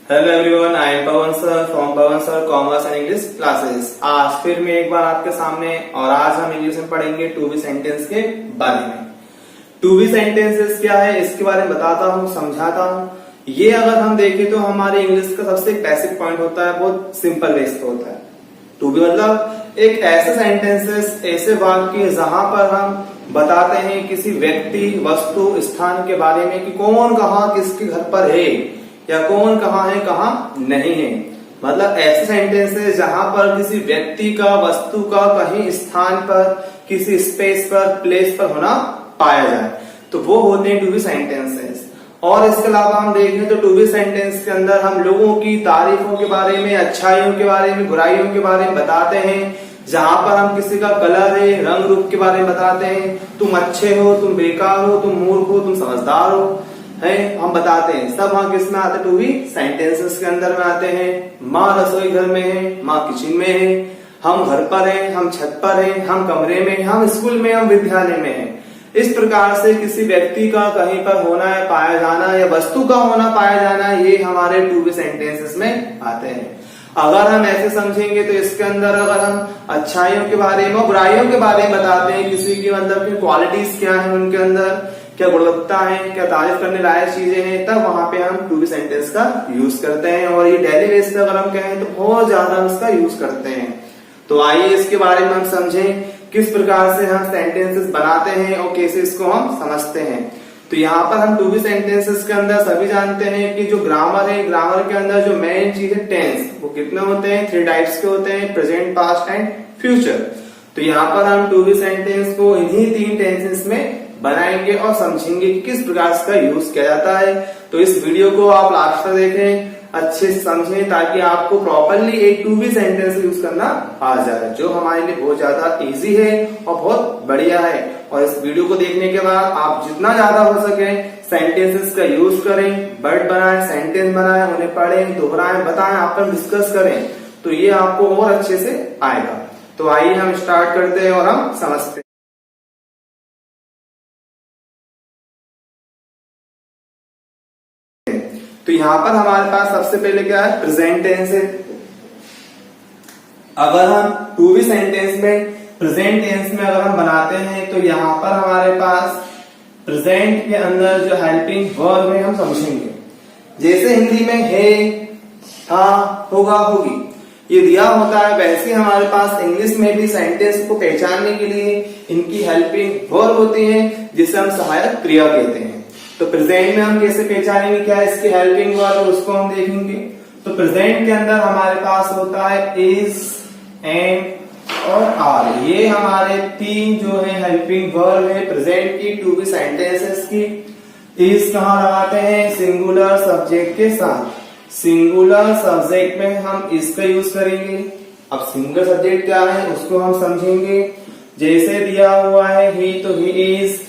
Hello everyone, I am Pawan sir from Pawan sir commerce and English classes. आज फिर मैं एक बार आपके सामने और आज हम इंग्लिश में पढ़ेंगे टू बी सेंटेंस के बारे में। टू बी सेंटेंसेस क्या है इसके बारे में बताता हूँ, समझाता हूँ। ये अगर हम देखें तो हमारे इंग्लिश का सबसे बेसिक पॉइंट होता है, बहुत सिंपल बेस होता है। टू बी मतलब एक ऐसे सेंटेंसेस, ऐसे वाक्य जहां पर हम बताते हैं किसी व्यक्ति, वस्तु, स्थान के बारे में कि कौन कहाँ किसके घर पर है या कौन कहाँ है कहाँ नहीं है। मतलब ऐसे सेंटेंसेस जहां पर किसी व्यक्ति का, वस्तु का कहीं स्थान पर, किसी स्पेस पर, प्लेस पर होना पाया जाए तो वो होते हैं टू बी सेंटेंसेस। और इसके अलावा हम देखें तो टू बी सेंटेंस के अंदर हम लोगों की तारीफों के बारे में, अच्छाइयों के बारे में, बुराइयों के बारे में बताते हैं। जहां पर हम किसी का कलर है, रंग रूप के बारे में बताते हैं, तुम अच्छे हो, तुम बेकार हो, तुम मूर्ख हो, तुम समझदार हो, है हम बताते हैं। सब वहां किस में आते हैं? टू बी सेंटेंसेस के अंदर में आते हैं। माँ रसोई घर में है, माँ किचन में है, हम घर पर हैं, हम छत पर हैं, हम कमरे में, हम स्कूल में, हम विद्यालय में हैं। इस प्रकार से किसी व्यक्ति का कहीं पर होना है, पाया जाना, या वस्तु का होना, पाया जाना, ये हमारे टू बी सेंटेंसेस में आते हैं। अगर हम ऐसे समझेंगे तो इसके अंदर अगर हम अच्छाइयों के बारे में, बुराइयों के बारे में बताते हैं, किसी की मतलब की क्वालिटीज क्या है, उनके अंदर क्या गुणवत्ता है, क्या तारीफ करने लायक चीजें हैं, तब वहां पे हम टू बी सेंटेंस का यूज करते हैं। और ये डेली बेसिस पे अगर हम कहें तो बहुत ज्यादा इसका यूज करते हैं। तो आइए इसके बारे में हम समझें किस प्रकार से हम सेंटेंसेस बनाते हैं और कैसे इसको हम समझते हैं। तो यहाँ पर हम टू बी सेंटेंसेस के अंदर सभी जानते हैं कि जो ग्रामर है, ग्रामर के अंदर जो मेन चीज है टेंस, वो कितने होते हैं? 3 टाइप्स के होते हैं, प्रेजेंट, पास्ट एंड फ्यूचर। तो यहाँ पर हम टू बी सेंटेंस को इन्हीं 3 टेंसेस में बनाएंगे और समझेंगे कि किस प्रकार इसका यूज किया जाता है। तो इस वीडियो को आप लास्ट तक देखें, अच्छे से समझें, ताकि आपको प्रॉपरली एक टू बी सेंटेंस यूज करना आ जाए, जो हमारे लिए बहुत ज्यादा इजी है और बहुत बढ़िया है। और इस वीडियो को देखने के बाद आप जितना ज्यादा हो सके सेंटेंसेस का यूज करें, वर्ड बनाएं, सेंटेंस बनाएं, उन्हें पढ़ें, दोहराएं, बताएं, आपस डिस्कस करें, तो ये आपको और अच्छे से आएगा। तो आइए हम स्टार्ट करते हैं और हम समझते हैं। तो यहां पर हमारे पास सबसे पहले क्या है? प्रेजेंट टेंस है। अगर हम टू बी सेंटेंस में प्रेजेंट टेंस में अगर हम बनाते हैं तो यहां पर हमारे पास प्रेजेंट के अंदर जो हेल्पिंग वर्ब है हम समझेंगे। जैसे हिंदी में है, था, होगा, होगी, ये दिया होता है, वैसे हमारे पास इंग्लिश में भी सेंटेंस को पहचानने के लिए इनकी हेल्पिंग वर्ब होती है, जिसे हम सहायक क्रिया कहते हैं। तो प्रेजेंट में हम कैसे पहचानेंगे क्या है इसकी हेल्पिंग वर्ब, उसको हम देखेंगे। तो प्रेजेंट के अंदर हमारे पास होता है इज, एम और आर। ये हमारे 3 जो है हेल्पिंग वर्ब है प्रेजेंट की, टू बी सेंटेंसेस की। इज कहाँ लगाते हैं? सिंगुलर सब्जेक्ट के साथ। सिंगुलर सब्जेक्ट में हम इसका यूज करेंगे। अब सिंगुलर सब्जेक्ट क्या है उसको हम समझेंगे। जैसे दिया हुआ है ही तो ही इज,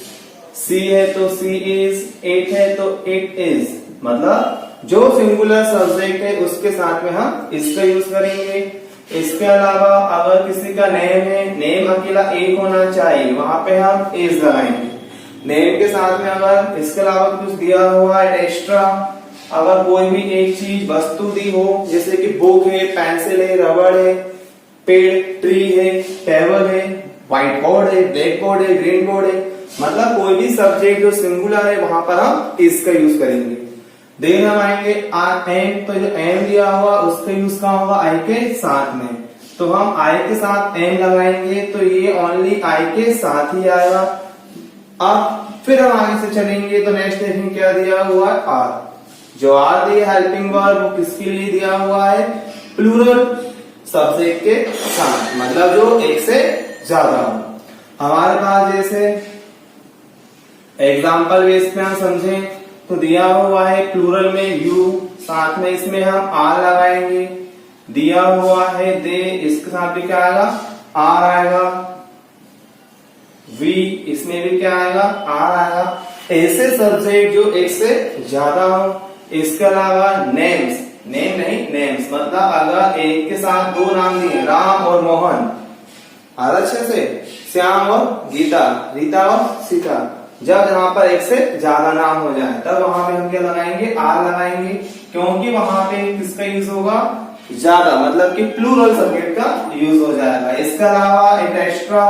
सी है तो सी इज, इट है तो इट इज। मतलब जो सिंगुलर सब्जेक्ट है उसके साथ में हम इसका यूज करेंगे। इसके अलावा अगर किसी का नेम है, नेम अकेला एक होना चाहिए, वहां पे हम इज लगाएंगे। नेम के साथ में अगर इसके अलावा कुछ दिया हुआ है एक्स्ट्रा, अगर कोई भी एक चीज, वस्तु दी हो, जैसे कि बुक है, पेंसिल है, रबड़ है, पेड़, ट्री है, टेबल है, व्हाइट बोर्ड है, ब्लैक बोर्ड है, ग्रीन बोर्ड है, मतलब कोई भी सब्जेक्ट जो सिंगुलर है वहां पर हम इसका यूज करेंगे। देन हम आएंगे एम, तो जो एम दिया हुआ उसका यूज कहाँ होगा? आई के साथ में। तो हम आई के साथ एम लगाएंगे तो ये ओनली आई के साथ ही आएगा। अब फिर हम आगे से चलेंगे तो नेक्स्ट देखेंगे क्या दिया हुआ है? आर। जो आर दिया हेल्पिंग वर्ब वो किसके लिए दिया हुआ है? प्लूरल सब्जेक्ट के साथ, मतलब जो एक से ज्यादा हो। हमारे पास जैसे एग्जाम्पल बेस पे हम समझें तो दिया हुआ है प्लूरल में यू, साथ में इसमें हम आर लगाएंगे। दिया हुआ है दे, इसके साथ भी क्या आएगा? आर आएगा। वी, इसमें भी क्या आएगा? आर आएगा। ऐसे सब्जेक्ट जो एक से ज्यादा हो। इसके अलावा नेम्स, नेम नहीं नेम्स, मतलब अगर एक के साथ 2 नाम दिए, राम और मोहन, और अच्छे से श्याम और गीता, रीता और सीता, जब यहाँ पर एक से ज्यादा नाम हो जाए तब वहां पे हम क्या लगाएंगे? आर लगाएंगे। क्योंकि वहां पे किसका यूज होगा, ज्यादा, मतलब कि प्लूरल सब्जेक्ट का यूज हो जाएगा। इसके अलावा एक एक्स्ट्रा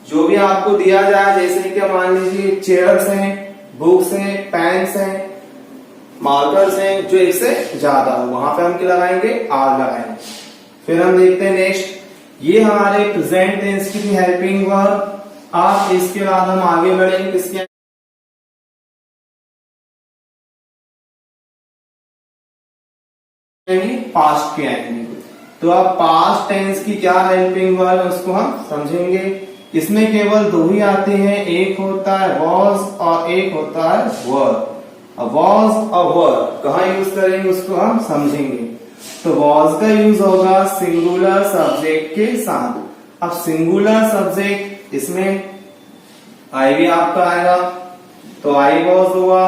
जो भी आपको दिया जाए, जैसे कि मान लीजिए चेयर्स हैं, बुक्स हैं, पेन्स हैं, मार्कर्स हैं, जो एक से ज्यादा हो, वहां पे हम क्या लगाएंगे, आर लगाएंगे। फिर हम देखते हैं नेक्स्ट, ये हमारे प्रेजेंट टेंस की थी हेल्पिंग वर्ब। अब इसके बाद हम आगे बढ़ेंगे किसके, पास्ट के आएंगे। तो अब पास्ट टेंस की क्या हेल्पिंग वर्ब उसको हम समझेंगे। इसमें केवल दो ही आते हैं, एक होता है वॉज और एक होता है वर। वॉज और वर कहाँ यूज करेंगे उसको हम समझेंगे। तो वॉज का यूज होगा सिंगुलर सब्जेक्ट के साथ। अब सिंगुलर सब्जेक्ट इसमें आई भी आपका आएगा, तो आई वॉज हुआ,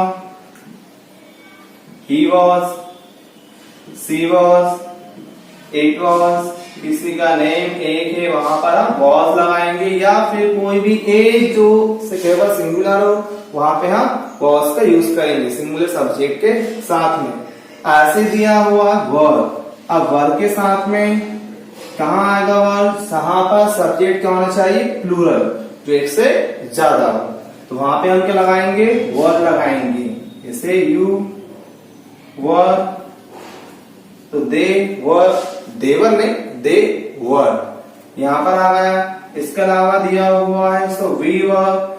he was, she was, it was, किसी का नेम एक है वहां पर हम वॉज लगाएंगे, या फिर कोई भी एक जो केवल सिंगुलर हो वहां पे हम वॉज का यूज करेंगे सिंगुलर सब्जेक्ट के साथ में। ऐसे दिया हुआ वर्ब, अब वर्ब के साथ में कहाँ आएगा वर्ब, यहाँ पर सब्जेक्ट क्या होना चाहिए, प्लूरल, जो एक से ज्यादा हो। तो वहां पे हम क्या लगाएंगे, वर लगाएंगे, जैसे यू वर, तो दे वर, देवर नहीं दे वर, यहाँ पर आ गया। इसके अलावा दिया हुआ है सो वी वर,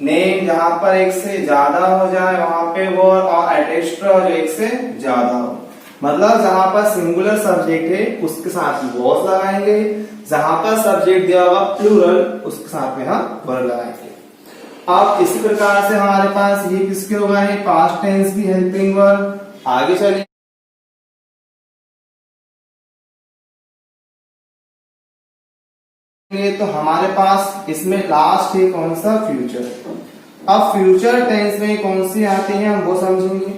नेम जहां पर एक से ज्यादा हो जाए वहां पे वर, और एटेस्ट्रा जो एक से ज्यादा हो, मतलब जहां पर सिंगुलर सब्जेक्ट है उसके साथ वॉज लगाएंगे, जहां पर सब्जेक्ट दिया होगा प्लूरल उसके साथ में हम वर लगाएंगे। अब इसी प्रकार से हमारे पास ये किसके हो गए, पास्ट टेंस की हेल्पिंग वर्ब। आगे चलिए, तो हमारे पास इसमें लास्ट है कौन सा, फ्यूचर। अब फ्यूचर टेंस में कौन सी आती है हम वो समझेंगे।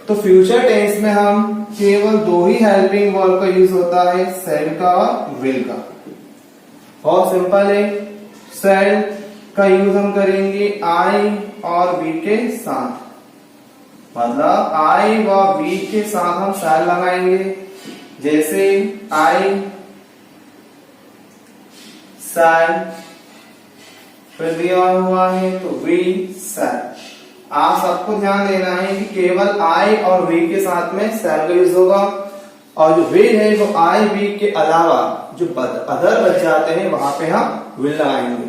तो फ्यूचर टेंस में हम केवल दो ही हेल्पिंग वर्ब का यूज होता है, सेल का और विल का। बहुत सिंपल है, सेल का यूज हम करेंगे आई और वी के साथ, मतलब आई व वी के साथ हम सेल लगाएंगे, जैसे आई सेल, फिर दिया हुआ है तो वी सेल। आप सबको ध्यान देना है कि केवल आई और वी के साथ में सेल का यूज होगा, और जो विल है वो आई वी के अलावा जो अदर बच जाते हैं वहां पे हम विल लगाएंगे।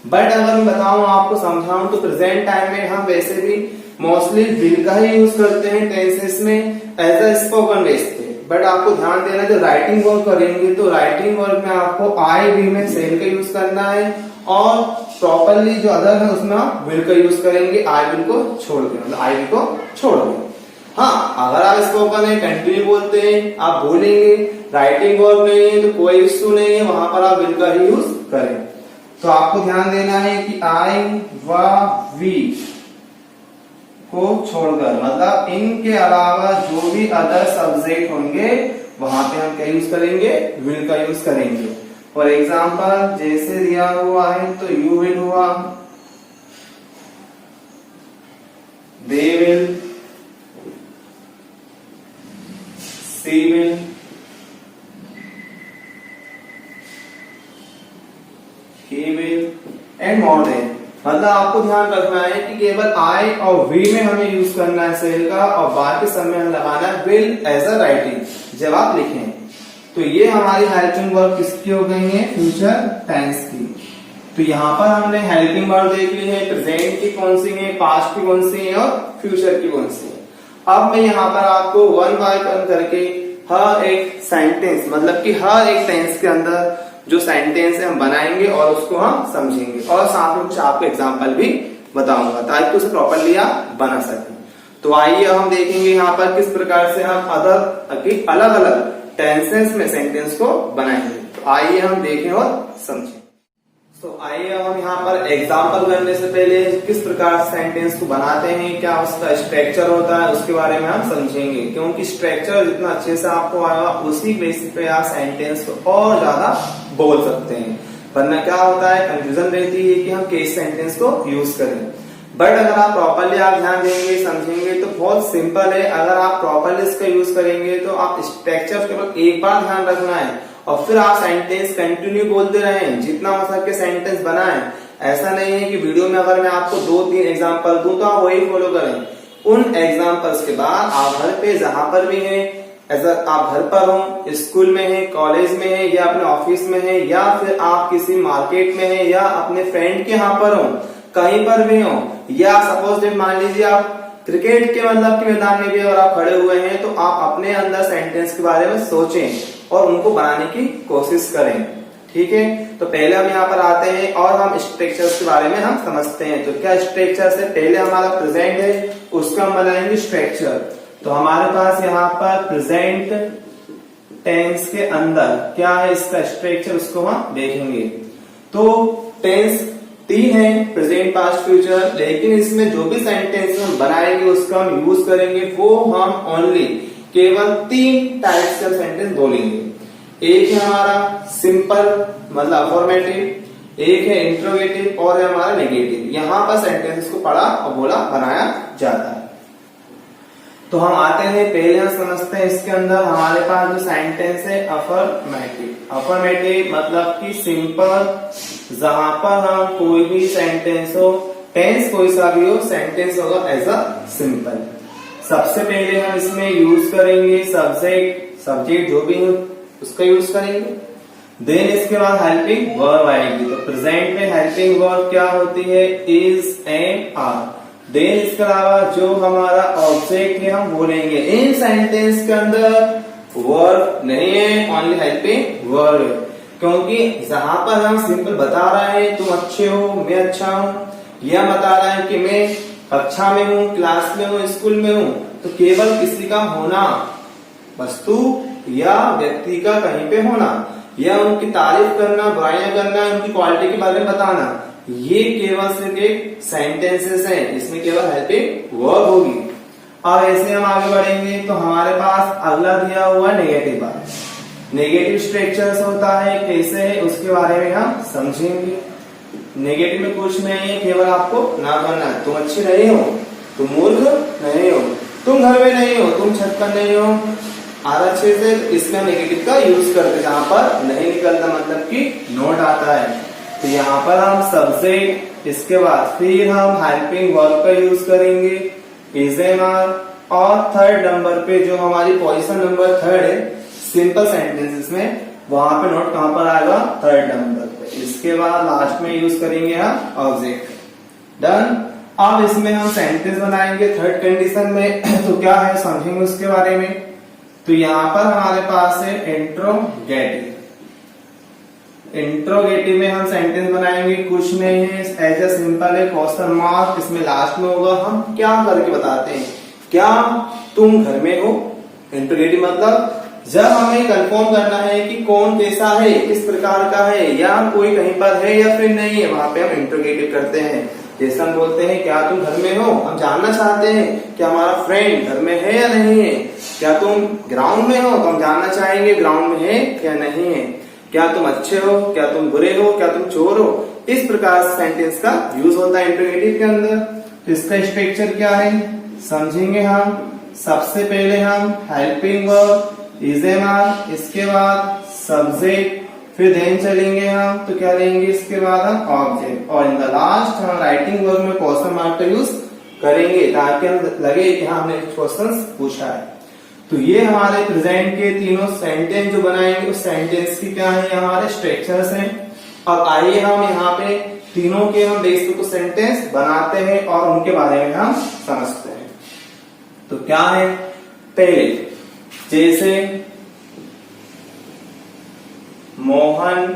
बट अगर मैं बताऊं आपको समझाऊं तो प्रेजेंट टाइम में हम वैसे भी मोस्टली विल का ही यूज करते हैं टेंसेस में एज अ स्पोकन बेस पे। बट आपको ध्यान देना, जो राइटिंग वर्क करेंगे तो राइटिंग वर्क में आपको आई वी में सेल का यूज करना है, और प्रॉपरली जो अदर है उसमें आप विल का यूज करेंगे, आई विल को छोड़ के, मतलब आई विल को छोड़ के। हाँ, अगर आप स्पोकन है कंटिन्यू बोलते हैं, आप बोलेंगे, राइटिंग वर्क नहीं है तो कोई इश्यू नहीं है, वहां पर आप विल का ही यूज करें। तो आपको ध्यान देना है कि आई व वी को छोड़कर, मतलब इनके अलावा जो भी अदर सब्जेक्ट होंगे वहां पे हम क्या यूज करेंगे, विल का यूज करेंगे। फॉर एग्जाम्पल जैसे दिया हुआ है तो यू विल हुआ, they will, she will, he will and more then. मतलब आपको ध्यान रखना है कि केवल आई और वी में हमें यूज करना है सेल का, और बाकी समय हम लगाना है विल एज अ राइटिंग जब आप लिखें। तो ये हमारी हेल्पिंग वर्ब किसकी हो गई है, फ्यूचर टेंस की। तो यहाँ पर हमने हेल्पिंग वर्ब देख ली है, प्रेजेंट की कौन सी है, पास्ट की कौन सी है और फ्यूचर की कौन सी है। अब मैं यहाँ पर आपको वन बाय वन करके हर एक सेंटेंस, मतलब कि हर एक टेंस के अंदर जो सेंटेंस है हम बनाएंगे और उसको हम समझेंगे, और साथ में कुछ आपको एग्जांपल भी बताऊंगा ताकि उसे प्रॉपरली आप बना सकें। तो आइए हम देखेंगे यहाँ पर किस प्रकार से हम अदर अलग अलग टेंसेस में सेंटेंस को बनाएंगे। तो आइए हम देखें और समझें। तो आइए हम यहाँ पर एग्जाम्पल करने से पहले किस प्रकार से सेंटेंस को बनाते हैं, क्या उसका स्ट्रक्चर होता है, उसके बारे में हम समझेंगे। क्योंकि स्ट्रक्चर जितना अच्छे से आपको आएगा उसी बेसिस पे आप सेंटेंस को और ज्यादा बोल सकते हैं। वरना क्या होता है, कंफ्यूजन रहती है कि हम किस सेंटेंस को यूज करें। बट अगर आप प्रॉपरली आप ध्यान देंगे समझेंगे तो बहुत सिंपल है। अगर आप प्रॉपरली इसका यूज करेंगे तो आप स्ट्रक्चर केवल एक बार ध्यान रखना है और फिर आप सेंटेंस कंटिन्यू बोलते रहें, जितना हो सके सेंटेंस बनाएं। ऐसा नहीं है कि वीडियो में अगर मैं आपको 2-3 एग्जांपल दूं तो आप वही फॉलो करें। उन एग्जांपल्स के बाद आप घर पे जहां पर भी हैं, आप घर पर हो, स्कूल में है, कॉलेज में है या अपने ऑफिस में है या फिर आप किसी मार्केट में है या अपने फ्रेंड के यहाँ पर हो, कहीं पर भी हो, या सपोज मान लीजिए आप क्रिकेट के मतलब के मैदान में भी अगर आप खड़े हुए हैं तो आप अपने अंदर सेंटेंस के बारे में सोचें और उनको बनाने की कोशिश करें। ठीक है, तो पहले हम यहाँ पर आते हैं और हम स्ट्रक्चर्स के बारे में हम समझते हैं। तो क्या स्ट्रक्चर है, पहले हमारा प्रेजेंट है उसका हम बनाएंगे स्ट्रक्चर। तो हमारे पास यहाँ पर प्रेजेंट टेंस के अंदर क्या है इसका स्ट्रक्चर, उसको हम देखेंगे। तो टेंस 3 है, प्रेजेंट पास्ट फ्यूचर, लेकिन इसमें जो भी सेंटेंस हम बनाएंगे उसका हम यूज करेंगे वो हम ओनली केवल 3 टाइप्स का सेंटेंस बोलेंगे। एक है हमारा सिंपल मतलब अफर्मेटिव, एक है इंट्रोगेटिव और है हमारा नेगेटिव। यहाँ पर सेंटेंस को पढ़ा और बोला बनाया जाता है। तो हम आते हैं पहले हम समझते हैं इसके अंदर हमारे पास जो सेंटेंस है अफर्मेटिव। अफर्मेटिव मतलब कि सिंपल, जहां पर हम कोई भी सेंटेंस हो, टेंस कोई सा भी हो, सेंटेंस होगा एज अ सिंपल। सबसे पहले हम इसमें यूज करेंगे सब्जेक्ट, सब्जेक्ट जो भी है उसका यूज करेंगे। देन इसके बाद हेल्पिंग वर्ब आएगी। तो प्रेजेंट में हेल्पिंग वर्ब क्या होती है, इज एंड आर। देन इसके अलावा जो हमारा ऑब्जेक्ट है हम बोलेंगे। इन सेंटेंस के अंदर वर्ब नहीं है, ओनली हेल्पिंग वर्ब है, क्योंकि जहां पर हम सिंपल बता रहे हैं तुम अच्छे हो, मैं अच्छा हूं, या बता रहे हैं कि मैं कक्षा में हूँ, क्लास में हूँ, स्कूल में हूँ, तो केवल किसी का होना, वस्तु या व्यक्ति का कहीं पे होना या उनकी तारीफ करना, बुराइयां करना, उनकी क्वालिटी के बारे में बताना, ये केवल सिर्फ एक सेंटेंसेस हैं, इसमें केवल हेल्पिंग वर्ब होगी। अब ऐसे हम आगे बढ़ेंगे तो हमारे पास अगला दिया हुआ नेगेटिव बात। नेगेटिव स्ट्रक्चर्स होता है, कैसे है उसके बारे में हम समझेंगे। नेगेटिव में कुछ नहीं है, केवल आपको ना करना, तुम अच्छे नहीं हो, तुम मूर्ख नहीं हो, तुम घर में नहीं हो, तुम छत पर नहीं हो, आधा अच्छे से इसमें नेगेटिव का यूज करते, जहां पर नहीं निकलता मतलब कि नोट आता है। तो यहाँ पर हम सब्जेक्ट, इसके बाद फिर हम हेल्पिंग वर्ब का यूज करेंगे, इज एम आर, और थर्ड नंबर पे जो हमारी पोजीशन नंबर 3 है सिंपल सेंटेंसेस में, वहां पे नोट कहां पर आएगा, 3rd नंबर पे। इसके बाद लास्ट में यूज करेंगे हम ऑब्जेक्ट। डन। अब इसमें हम सेंटेंस बनाएंगे 3rd कंडीशन में। तो क्या है समझेंगे उसके बारे में। तो यहाँ पर हमारे पास है इंट्रोगेटिव। इंट्रोगेटिव में हम सेंटेंस बनाएंगे, कुछ नहीं है, एज ए सिंपल है, क्वेश्चन मार्क इसमें लास्ट में होगा। हम क्या करके बताते हैं, क्या तुम घर में हो। इंट्रोगेटिव मतलब जब हमें कंफर्म करना है कि कौन कैसा है, किस प्रकार का है, या कोई कहीं पर है या फिर नहीं है, वहां पे हम इंट्रोगेटिव करते हैं। जैसे हम बोलते हैं क्या तुम घर में हो, हम जानना चाहते हैं कि हमारा फ्रेंड घर में है या नहीं है। क्या तुम ग्राउंड में हो, तो हम जानना चाहेंगे ग्राउंड में है या नहीं है। क्या तुम अच्छे हो, क्या तुम बुरे हो, क्या तुम चोर हो। इस प्रकार सेंटेंस का यूज होता है इंट्रोगेटिव के अंदर। तो इसका स्ट्रक्चर क्या है समझेंगे हम। सबसे पहले हम helping verb, is am are, इसके बाद सब्जेक्ट, फिर देन चलेंगे हम तो क्या लेंगे इसके बाद हम ऑब्जेक्ट, और इन द लास्ट हम राइटिंग वर्ब में क्वेश्चन मार्क का यूज करेंगे ताकि हम लगे कि हाँ हमने क्वेश्चन पूछा है। तो ये हमारे प्रेजेंट के तीनों सेंटेंस जो बनाएंगे उस सेंटेंस की क्या है हमारे स्ट्रक्चर्स हैं। अब आइए हम यहाँ पे तीनों के हम बेस पे कुछ सेंटेंस बनाते हैं और उनके बारे में हम समझते हैं। तो क्या है, पहले जैसे मोहन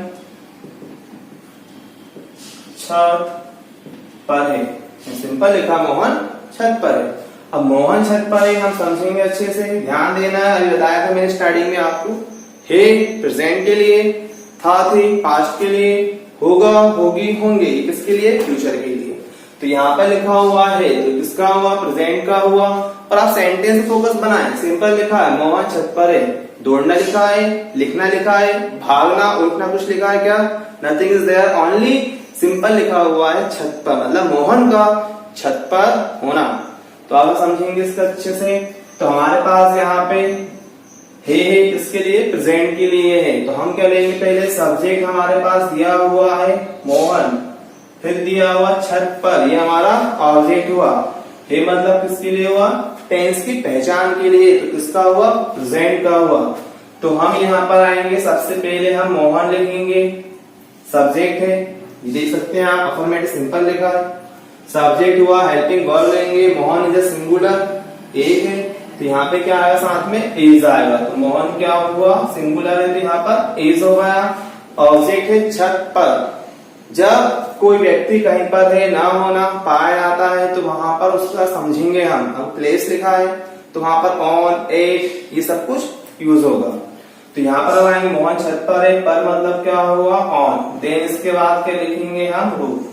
छत पर है, सिंपल लिखा मोहन छत पर है। अब मोहन छत पर है हम समझेंगे अच्छे से, ध्यान देना है। अभी बताया था मैंने स्टार्टिंग में आपको, है प्रेजेंट के लिए, था थी पास्ट के लिए, होगा होगी होंगे किसके लिए, फ्यूचर के लिए। तो यहाँ पर लिखा हुआ है तो किसका हुआ, प्रेजेंट का हुआ। और आप सेंटेंस फोकस बनाएं, सिंपल लिखा है मोहन छत पर है, दौड़ना लिखा है, लिखना लिखा है, भागना उठना कुछ लिखा है क्या, nothing is there, only simple लिखा हुआ है छत पर, मतलब मोहन का छत पर होना। तो अब समझेंगे इसका अच्छे से। तो हमारे पास यहाँ पे है किसके लिए, प्रेजेंट के लिए है। तो हम क्या लेंगे, पहले सब्जेक्ट हमारे पास दिया हुआ है मोहन, फिर दिया हुआ छत पर, ये हमारा ऑब्जेक्ट हुआ। ये मतलब किसके लिए हुआ, टेंस की पहचान के लिए। तो किसका हुआ, प्रेजेंट का हुआ। तो हम यहाँ पर आएंगे, सबसे पहले हम मोहन लिखेंगे, सब्जेक्ट है, ये देख सकते हैं आप, अफर्मेटिव सिंपल लिखा है। सब्जेक्ट हुआ, हेल्पिंग वर्ब लेंगे, मोहन इज अ सिंगुलर, एक है, तो यहाँ पे क्या आएगा, साथ में इज आएगा। तो मोहन क्या हुआ, सिंगुलर है, तो यहाँ पर इज हो गया। ऑब्जेक्ट है छत पर, जब कोई व्यक्ति कहीं पर है, ना होना पाया जाता है, तो वहां पर उसका समझेंगे हम। अब प्लेस लिखा है तो वहां पर ऑन, एट, ये सब कुछ यूज होगा। तो यहाँ पर आएंगे मोहन छत पर है, पर मतलब क्या हुआ, ऑन। देन इसके बाद क्या लिखेंगे हम, रूफ।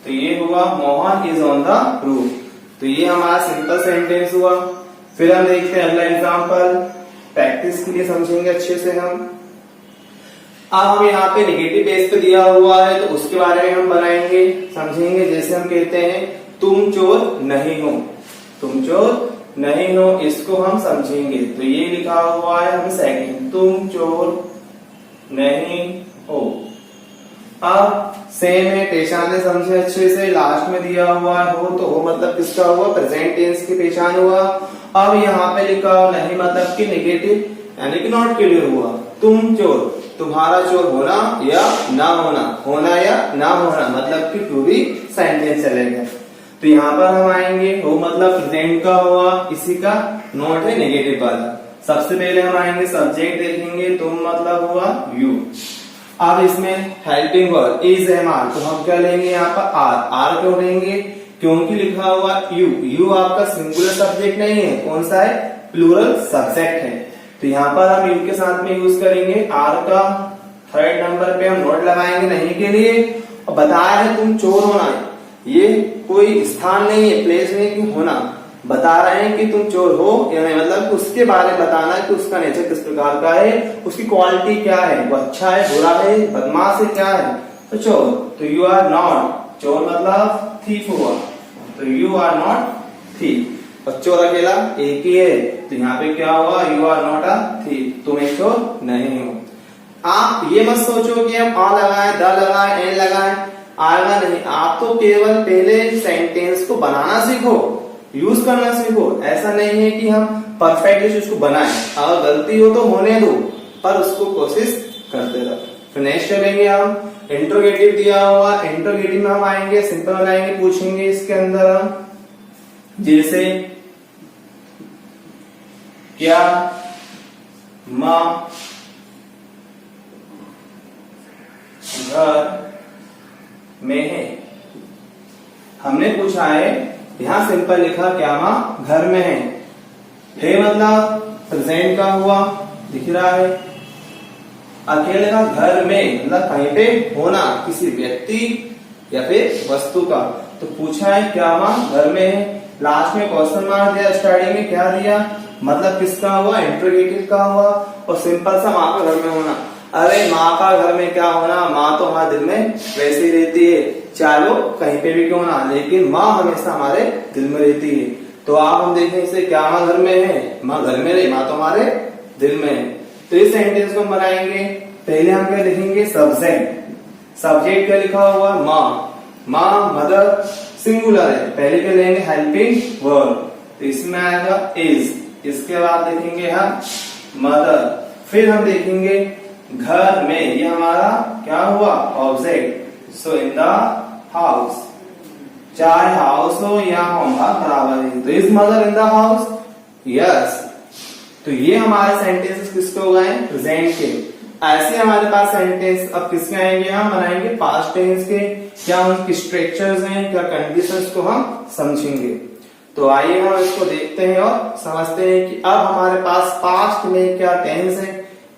तो ये हुआ Mohan is on the roof. तो ये हमारा सिंपल सेंटेंस हुआ। फिर हम देखते हैं अगला एग्जाम्पल, प्रैक्टिस के लिए समझेंगे अच्छे से हम। अब हम यहाँ पे निगेटिव बेस पे दिया हुआ है, तो उसके बारे में हम बनाएंगे, समझेंगे। जैसे हम कहते हैं तुम चोर नहीं हो, तुम चोर नहीं हो, इसको हम समझेंगे। तो ये लिखा हुआ है हम सेकंड, तुम चोर नहीं हो। अब सेम है, पहचाने समझे अच्छे से। लास्ट में दिया हुआ है हो, तो हो मतलब किसका हुआ, प्रेजेंट टेंस की पहचान हुआ। अब यहाँ पे लिखा हुआ नहीं मतलब कि नेगेटिव, यानी कि नॉट के लिए हुआ। तुम चोर, तुम्हारा चोर होना या ना होना, होना या ना होना, मतलब कि टू बी सेंटेंस चलेगा। तो यहाँ पर हम आएंगे, हो मतलब प्रेजेंट का हुआ, इसी का नॉट है नेगेटिव वाला। सबसे पहले हम आएंगे सब्जेक्ट देखेंगे, तुम मतलब हुआ यू। अब इसमें helping verb is am are, तो हम क्या लेंगे यहाँ पर आर। आर क्यों लेंगे, क्योंकि लिखा हुआ यू, यू आपका सिंगुलर सब्जेक्ट नहीं है, कौन सा है, प्लूरल सब्जेक्ट है। तो यहाँ पर हम यू के साथ में यूज करेंगे आर का। थर्ड नंबर पे हम नोट लगाएंगे नहीं के लिए। और बताया है तुम चोर होना है, ये कोई स्थान नहीं है, प्लेस नहीं कि होना, बता रहे हैं कि तुम चोर हो, यानी मतलब उसके बारे में बताना है कि उसका नेचर किस प्रकार का है, उसकी क्वालिटी क्या है, वो अच्छा है, बुरा है, बदमाश है, क्या है, तो चोर। तो यू आर नॉट, चोर मतलब थीफ हुआ, तो यू आर नॉट थीफ। और चोर अकेला एक ही है, तो यहाँ पे क्या हुआ, you are not a thief, तुम एक चोर नहीं हो। आप ये मत सोचो कि हम आ लगाए, द लगाए, एन लगाए, आएगा नहीं। आप तो केवल पहले सेंटेंस को बनाना सीखो, यूज करना सीखो। ऐसा नहीं है कि हम परफेक्टली उसको बनाएं, अगर गलती हो तो होने दो, पर उसको कोशिश करते रहो। तो नेक्स्ट चलेंगे हम, इंट्रोगेटिव दिया हुआ, इंट्रोगेटिव में हम आएंगे, सिंपल बनाएंगे, पूछेंगे इसके अंदर हम, जैसे क्या माँ घर में है। हमने पूछा है, यहां सिंपल लिखा क्या माँ घर में है मतलब प्रेजेंट का हुआ, दिख रहा है। अकेले का घर में मतलब कहीं पे होना, किसी व्यक्ति या फिर वस्तु का। तो पूछा है क्या माँ घर में है, लास्ट में क्वेश्चन मार्क दिया, स्टार्टिंग में क्या दिया, मतलब किसका हुआ, इंट्रोगेटिव का हुआ। और सिंपल सा माँ का घर में होना, अरे माँ का घर में क्या होना, माँ तो हमारे दिल में वैसे ही रहती है, चाहे वो कहीं पे भी क्यों ना, लेकिन माँ हमेशा हमारे दिल में रहती है। तो आप हम देखें इसे, क्या माँ घर में है, माँ घर में रही, माँ तो हमारे दिल में है। तो इस सेंटेंस को हम बनाएंगे, पहले हम क्या लिखेंगे, सब्जेक्ट। सब्जेक्ट क्या लिखा हुआ, माँ, माँ मदर सिंगुलर है, पहले क्या लेंगे, हेल्पिंग वर्ब, तो इसमें आएगा इज। इसके बाद देखेंगे हम मदर, फिर हम देखेंगे घर में, ये हमारा क्या हुआ, object. So in the house, चाहे हाउस हो या होम, बराबर है। तो is mother in the house, yes. तो ये हमारे सेंटेंसेस किसके हो गए, प्रेजेंट के। ऐसे हमारे पास सेंटेंस अब किसके आएंगे, हम बनाएंगे पास्ट टेंस के। क्या उनके स्ट्रक्चर्स हैं, क्या कंडीशंस को हम समझेंगे। तो आइए हम इसको देखते हैं और समझते हैं कि अब हमारे पास पास्ट में क्या टेंस है,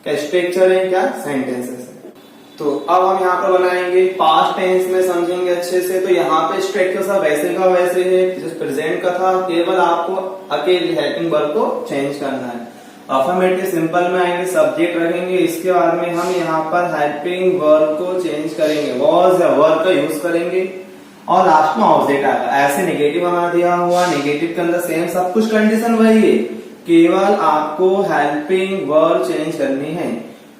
क्या स्ट्रक्चर है, क्या सेंटेंसेस है। तो अब हम यहाँ पर बनाएंगे पास्ट टेंस में, समझेंगे अच्छे से। तो यहाँ पे स्ट्रक्चर सब वैसे का वैसे है जैसे प्रेजेंट का था, केवल आपको अकेले हेल्पिंग वर्ब को चेंज करना है। अफर्मेटिव सिंपल में आएंगे, सब्जेक्ट रखेंगे, इसके बाद में हम यहाँ पर हेल्पिंग वर्ब को चेंज करेंगे, वॉज या वर्ब का यूज करेंगे। और लास्ट में ऑब्जेक्ट आएगा। ऐसे नेगेटिव हमारा दिया हुआ, नेगेटिव के अंदर सेम सब कुछ कंडीशन वही है, केवल आपको हेल्पिंग वर्ब चेंज करनी है।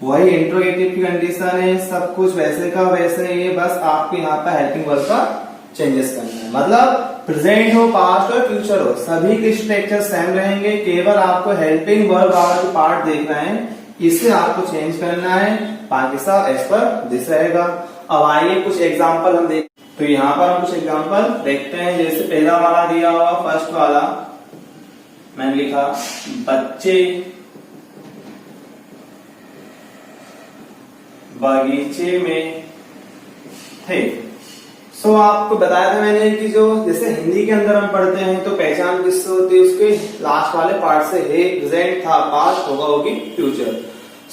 वही इंट्रोगेटिव की कंडीशन है, सब कुछ वैसे का वैसे ही, बस आपको यहाँ पर हेल्पिंग वर्ब का चेंजेस करना है। मतलब प्रेजेंट हो, पास्ट हो, फ्यूचर हो, सभी के स्ट्रक्चर सेम रहेंगे, केवल आपको हेल्पिंग वर्ब वाला जो पार्ट देखना है इसे आपको चेंज करना है, बाकी सब एज पर दिस रहेगा। अब आइए कुछ एग्जांपल हम देख, तो यहाँ पर हम कुछ एग्जांपल देखते हैं। जैसे पहला वाला दिया हुआ, फर्स्ट वाला मैंने लिखा बच्चे बगीचे में थे। सो आपको बताया था मैंने कि जो जैसे हिंदी के अंदर हम पढ़ते हैं तो पहचान किससे होती है, उसके लास्ट वाले पार्ट से, है, प्रेजेंट था, पास्ट होगा, होगी फ्यूचर।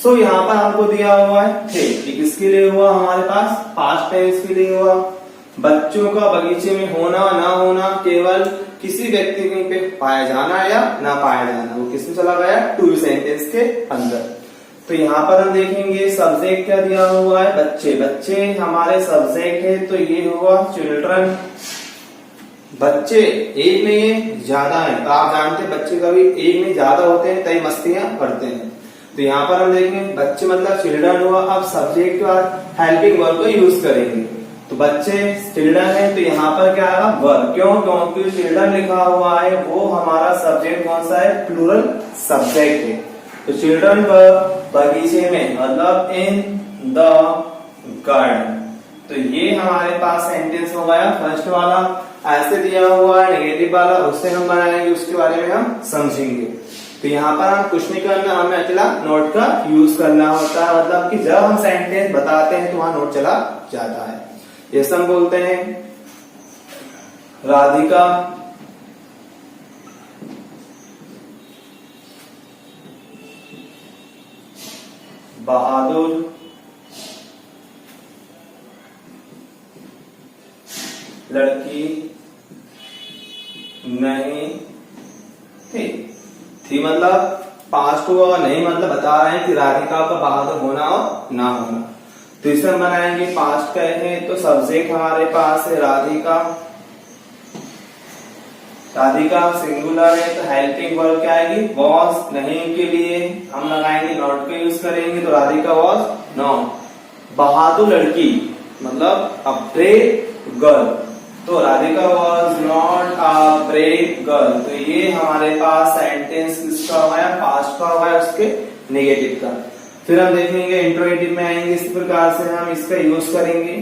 सो यहाँ पर हमको दिया हुआ है थे, ये किसके लिए हुआ हमारे पास, पास्ट टेंस के लिए हुआ। बच्चों का बगीचे में होना ना होना केवल किसी व्यक्ति पे पाया जाना या ना पाया जाना, वो किसमें चला गया, टू बी सेंटेंस के अंदर। तो यहाँ पर हम देखेंगे सब्जेक्ट क्या दिया हुआ है, बच्चे, बच्चे हमारे सब्जेक्ट है, तो ये होगा चिल्ड्रन। बच्चे एक नहीं है, ज्यादा है, तो आप जानते हैं बच्चे कभी एक नहीं ज्यादा होते हैं, तय मस्तियां करते हैं। तो यहाँ पर हम देखेंगे बच्चे मतलब चिल्ड्रन हुआ। अब सब्जेक्ट के बाद हेल्पिंग वर्ब को यूज करेंगे, तो बच्चे चिल्ड्रन है, तो यहाँ पर क्या आएगा, वर्ब। क्यों, क्योंकि चिल्ड्रन लिखा हुआ है, वो हमारा सब्जेक्ट कौन सा है, प्लूरल सब्जेक्ट है। तो चिल्ड्रन बगीचे में मतलब इन द गार्डन। तो ये हमारे पास सेंटेंस हो गया फर्स्ट वाला। ऐसे दिया हुआ है नेगेटिव वाला, उससे हम बनाएंगे, उसके बारे में हम समझेंगे। तो यहाँ पर हम कुछ नहीं करना, हमें अकेला नोट का यूज करना होता है। मतलब कि जब हम सेंटेंस बताते हैं तो वहां नोट चला जाता है। जैसे हम बोलते हैं राधिका बहादुर लड़की नहीं थी मतलब पास्ट हुआ, नहीं मतलब बता रहे हैं कि राधिका का बहादुर होना और ना होना। तो इसे हम बनाएंगे पास्ट कहे, तो सब्जेक्ट हमारे पास है राधिका, राधिका सिंगुलर है, तो हेल्पिंग वर्ब क्या आएगी, वॉज। नहीं के लिए हम लगाएंगे नॉट का यूज करेंगे, तो राधिका वॉज नॉट। बहादुर लड़की मतलब अ ब्रेव गर्ल, तो Radhika was not a brave girl. तो ये हमारे पास सेंटेंस किसका हुआ है, पास्ट का हुआ है, उसके नेगेटिव का। फिर हम देखेंगे इंट्रोगेटिव में आएंगे, इस प्रकार से हम इसका यूज करेंगे।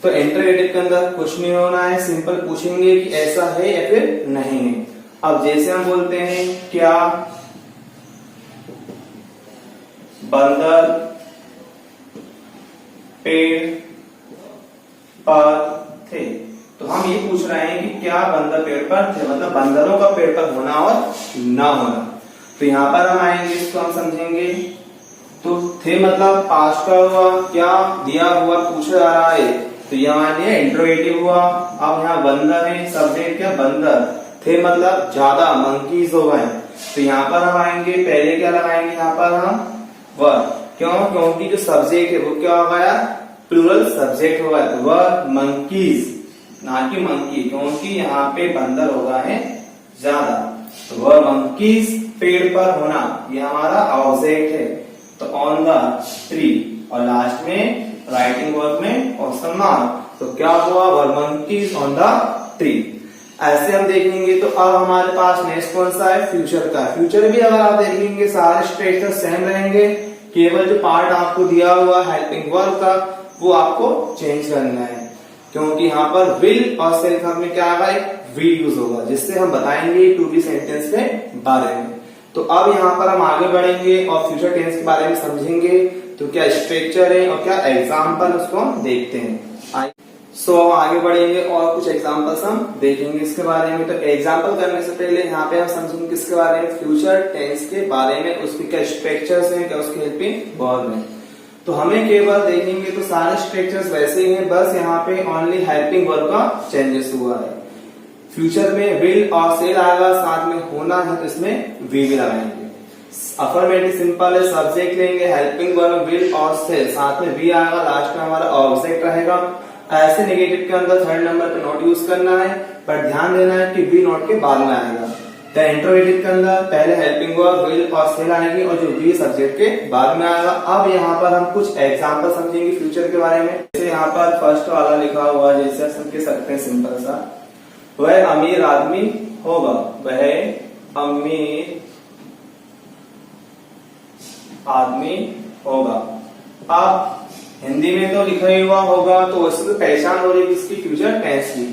तो इंट्रोगेटिव के अंदर कुछ नहीं होना है, सिंपल पूछेंगे कि ऐसा है या फिर नहीं है। अब जैसे हम बोलते हैं क्या बंदर पेड़ पर थे, तो हम ये पूछ रहे हैं कि क्या बंदर पेड़ पर थे, मतलब बंदरों का पेड़ पर होना और ना होना। तो यहाँ पर हम आएंगे, इसको हम समझेंगे। तो थे मतलब पास्ट का हुआ, क्या दिया हुआ पूछा जा रहा है, तो यहाँ इंट्रोगेटिव हुआ। अब यहाँ बंदर है, सब्जेक्ट क्या बंदर, थे मतलब ज्यादा, मंकीज हो गए। तो यहाँ पर हम आएंगे, पहले क्या लगाएंगे, यहाँ पर हम वर्ब। क्यों, क्योंकि जो सब्जेक्ट है वो क्या हो गया, प्लूरल सब्जेक्ट हो गया, तो वर्ब मंकीज ना कि मंकी, क्योंकि यहाँ पे बंदर हो गए हैं ज्यादा। तो वर्ब मंकीज पेड़ पर होना, ये हमारा ऑब्जेक्ट है, तो ऑन द ट्री। और लास्ट में राइटिंग वर्ब में क्वेश्चन मार्क, तो क्या हुआ, verb monkeys on the tree. ऐसे हम देखेंगे। तो अब हमारे पास नेक्स्ट कौन सा है, फ्यूचर का। फ्यूचर भी अगर आप देखेंगे सारे स्ट्रक्चर सेम रहेंगे, केवल जो पार्ट आपको दिया हुआ हेल्पिंग वर्ब का वो आपको चेंज करना है, क्योंकि यहाँ पर विल और सेल्फ में क्या आएगा, एक वी यूज होगा, जिससे हम बताएंगे टू बी सेंटेंस के बारे में। तो अब यहाँ पर हम आगे बढ़ेंगे और फ्यूचर टेंस के बारे में समझेंगे, तो क्या स्ट्रक्चर है और क्या एग्जाम्पल, उसको हम देखते हैं। सो आगे बढ़ेंगे और कुछ एग्जाम्पल्स हम देखेंगे इसके बारे में। तो एग्जाम्पल करने से पहले यहाँ पे हम समझेंगे किसके बारे में, फ्यूचर टेंस के बारे में, उसके क्या स्ट्रक्चर्स हैं, क्या उसके हेल्पिंग वर्ब है। तो हमें केवल देखेंगे तो सारे स्ट्रक्चर्स वैसे ही हैं, बस यहाँ पे ओनली हेल्पिंग वर्ब का चेंजेस हुआ है। फ्यूचर में विल और सेल आएगा, साथ में होना है तो इसमें वी भी लगाएंगे। अफर्मेटिव सिंपल है, सब्जेक्ट लेंगे, हेल्पिंग वर्ब विल और सेल, साथ में वी आएगा, लास्ट में हमारा ऑब्जेक्ट रहेगा। ऐसे नेगेटिव के अंदर थर्ड नंबर पे नॉट यूज करना है, पर ध्यान देना है कि वी नॉट के बाद में आएगा। द इंट्रोगेटिव के अंदर पहले हेल्पिंग वर्ब विल और सेल आएगी और जो वी सब्जेक्ट के बाद में आएगा। अब यहाँ पर हम कुछ एग्जांपल समझेंगे फ्यूचर के बारे में। जैसे यहाँ पर फर्स्ट वाला लिखा हुआ, जैसे हम कह सकते हैं सिंपल सा, वह अमीर आदमी होगा, वह अमीर आदमी होगा। अब हिंदी में तो लिखा ही हुआ होगा, तो उसकी पहचान हो रही है इसकी फ्यूचर टेंस की।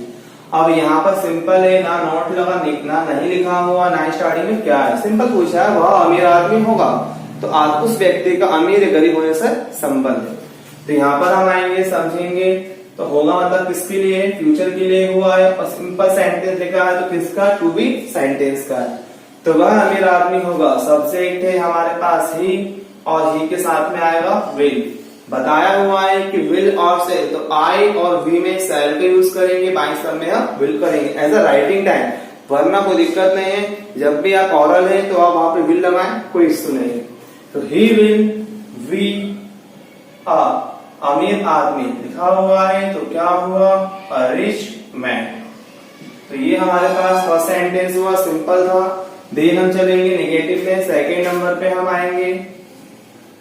अब यहाँ पर सिंपल है, ना नोट लगा, ना नहीं लिखा हुआ, ना स्टार्टिंग में क्या है, सिंपल पूछा है, वह अमीर आदमी होगा, तो आज उस व्यक्ति का अमीर गरीब होने से संबंध है। तो यहाँ पर हम आएंगे, समझेंगे, तो होगा मतलब किसके लिए, फ्यूचर के लिए हुआ है, और सिंपल सेंटेंस लिखा है तो किसका, टू बी सेंटेंस का है। तो वह अमीर आदमी होगा, सब्जेक्ट है हमारे पास ही, और ही के साथ में आएगा विल। बताया हुआ है कि विल और सेल, तो आई और वी में सेल का यूज करेंगे, बाई सब में हम विल करेंगे एज अ राइटिंग टाइम, वरना कोई दिक्कत नहीं है। जब भी आप ऑरल है तो आप वहां पे विल लगाएं, कोई इश्यू नहीं है। तो ही विल, वी, अमीर आदमी लिखा हुआ है, तो क्या हुआ, अ रिच मैन। तो ये हमारे पास फर्स्ट सेंटेंस हुआ, सिंपल था। देन हम चलेंगे नेगेटिव में, सेकेंड नंबर पे हम आएंगे,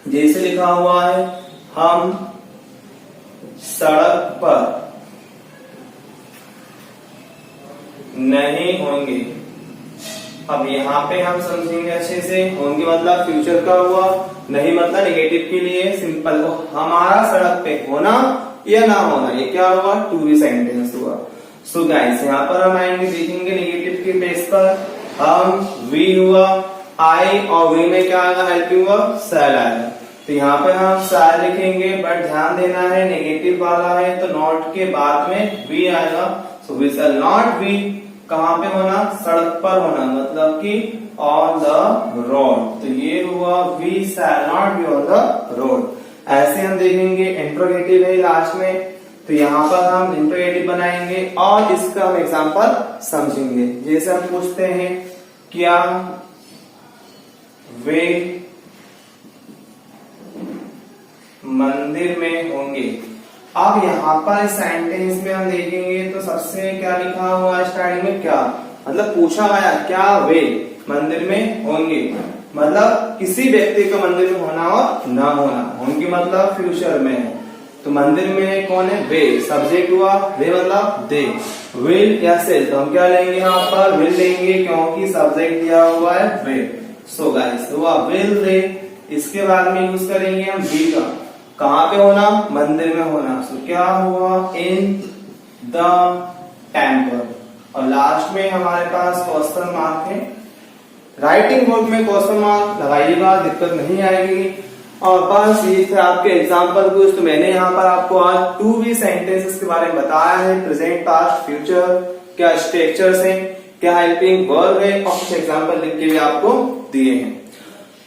जैसे लिखा हुआ है, हम सड़क पर नहीं होंगे। अब यहाँ पे हम समझेंगे अच्छे से, होंगे मतलब फ्यूचर का हुआ, नहीं मतलब नेगेटिव के लिए सिंपल, हमारा सड़क पे होना या ना होना, ये क्या हुआ, टू बी सेंटेंस हुआ। सो गाइस यहाँ पर हम आएंगे, देखेंगे नेगेटिव के बेस पर, हम, वी हुआ, आई और वी में क्या आएगा, हेल्पिंग वर्ब सेल आएगा। तो यहाँ पे हम सेल लिखेंगे, बट ध्यान देना है नेगेटिव वाला है तो नॉट के बाद में वी आएगा। So we shall not be, कहाँ पे होना, सड़क पर होना, मतलब कि ऑन द रोड। तो ये हुआ we shall not be on the road. ऐसे हम देखेंगे, इंट्रोगेटिव है लास्ट में, तो यहाँ पर हम इंट्रोगेटिव बनाएंगे और इसका हम एग्जाम्पल समझेंगे। जैसे हम पूछते हैं, क्या वे मंदिर में होंगे। अब यहाँ पर सेंटेंस में हम देखेंगे तो सबसे क्या लिखा हुआ स्टार्टिंग में, क्या मतलब पूछा गया, क्या वे मंदिर में होंगे, मतलब किसी व्यक्ति का मंदिर में होना और ना होना, होंगे मतलब फ्यूचर में है। तो मंदिर में कौन है, वे, सब्जेक्ट हुआ, वे मतलब दे, विल या सेल, तो हम क्या लेंगे यहाँ पर, विल लेंगे क्योंकि सब्जेक्ट दिया हुआ है वे। सो गाइस हुआ विल दे, इसके बाद में यूज करेंगे हम बी का, कहाँ पे होना, मंदिर में होना। सो क्या हुआ, इन द टेम्पल। और लास्ट में हमारे पास क्वेश्चन मार्क है, राइटिंग वर्क में क्वेश्चन मार्क लगाइएगा, दिक्कत नहीं आएगी। और बस ये थे आपके एग्जाम्पल कुछ। तो मैंने यहाँ पर आपको आज टू बी सेंटेंसेस के बारे में बताया है, प्रेजेंट, पास्ट, फ्यूचर, क्या स्ट्रक्चर्स हैं, क्या हेल्पिंग वर्ब है, और कुछ एग्जाम्पल लिख के भी आपको दिए हैं।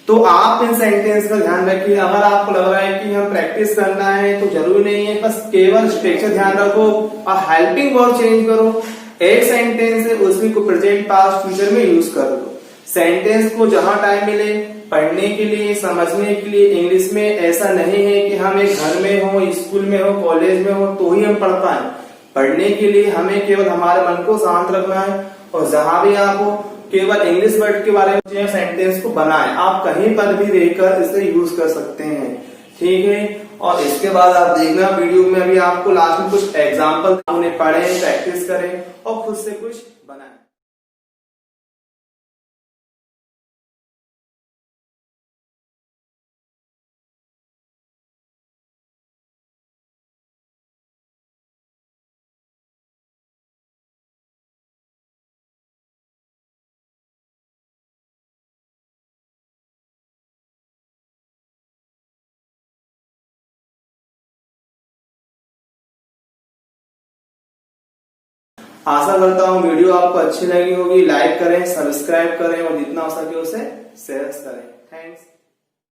तो आप इन सेंटेंस का ध्यान रखिए। अगर आपको लग रहा है कि हम प्रैक्टिस करना है तो जरूरी नहीं है, बस केवल स्ट्रक्चर ध्यान रखो और हेल्पिंग वर्ब चेंज करो। एक सेंटेंस है उसमें को प्रेजेंट, पास्ट, फ्यूचर में यूज कर दो। सेंटेंस को जहां टाइम मिले पढ़ने के लिए, समझने के लिए इंग्लिश में, ऐसा नहीं है कि हम एक घर में हो, स्कूल में हो, कॉलेज में हो तो ही हम पढ़ पाए। पढ़ने के लिए हमें केवल हमारे मन को शांत रखना है, और जहां भी आप हो केवल इंग्लिश वर्ड के बारे में सेंटेंस को बनाएं। आप कहीं पर भी रहकर इसे यूज कर सकते हैं, ठीक है। और इसके बाद आप देखना वीडियो में अभी आपको लास्ट में कुछ एग्जाम्पल, उन्हें पढ़ें, प्रैक्टिस करें और खुद से कुछ बनाएं। आशा करता हूँ वीडियो आपको अच्छी लगी होगी। लाइक करें, सब्सक्राइब करें और जितना हो सके उसे शेयर करें। थैंक्स।